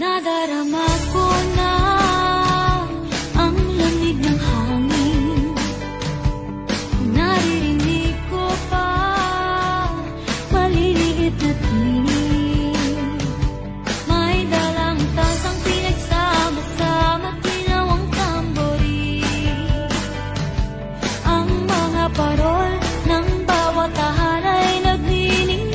Nadarama ko na ang lamig ng hangin. Naririnig ko pa maliliit na tinig. May dalang tasang pinagsama-sama, ginawang tamborin. Ang mga parol ng bawat tahan ay nagniningning.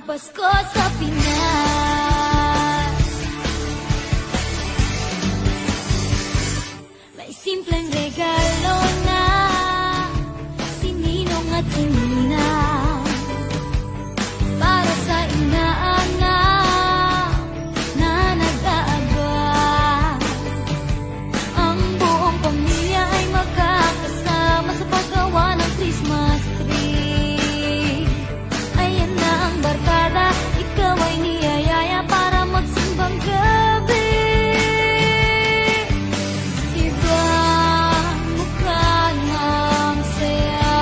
Pasko sa Pinas. May simpleng regalo na si Ninong at si Ninang para sa inaanak na nag-aabang. Ang buong pamilya ay magkakasama sa paggawa ng Christmas tree. Ayan na ang barkada, ikaw ay niyayaya para magsimbang gabi. Ibang mukha ng saya,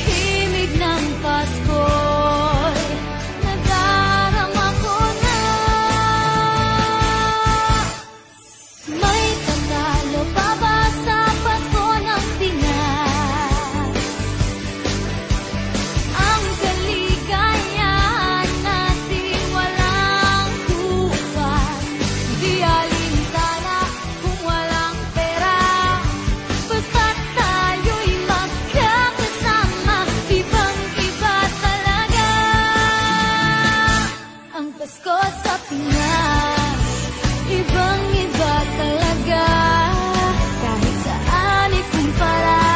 himig ng Pasko'y nadarama ko na. May tatalo pa ba sa Pasko ng Pinas? Ang kaligayahan natin walang bukas. Di alintana kung walang pera, basta't tayo'y magkakasama. Ibang-iba talaga ang Pasko sa Pinas. Ibang-iba talaga. Kahit saan ikumpara,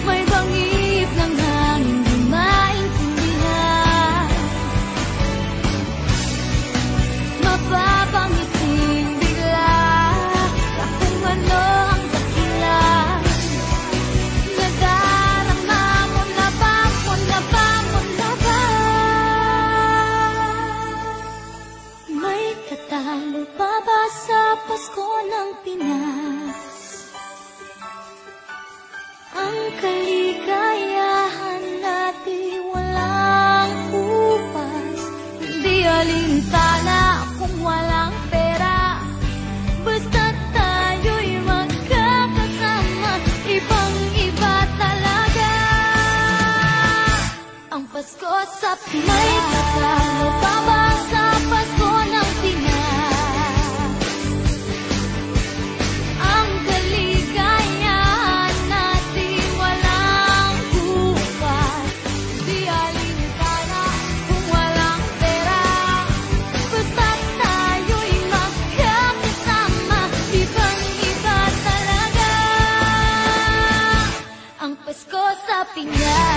may bangib ng hangin di maintindihan. Mapapangiting bigla na kung ano ang dakilan. Nadarama mo na ba, mo na ba, mo na ba? May tatalo pa ba sa Pasko ng Pinas? Ang kaligayahan natin walang upas. Hindi alintana kung walang pera, basta't tayo'y magkakasama. Ibang-iba talaga ang Pasko sa Pinas. May tatalo pa ba sa Pasko ng Pinas? Ang kaligayahan natin walang bukas. Di alintana kung walang pera, basta't tayo'y magkakasama. Ibang-iba talaga ang Pasko sa Pinas.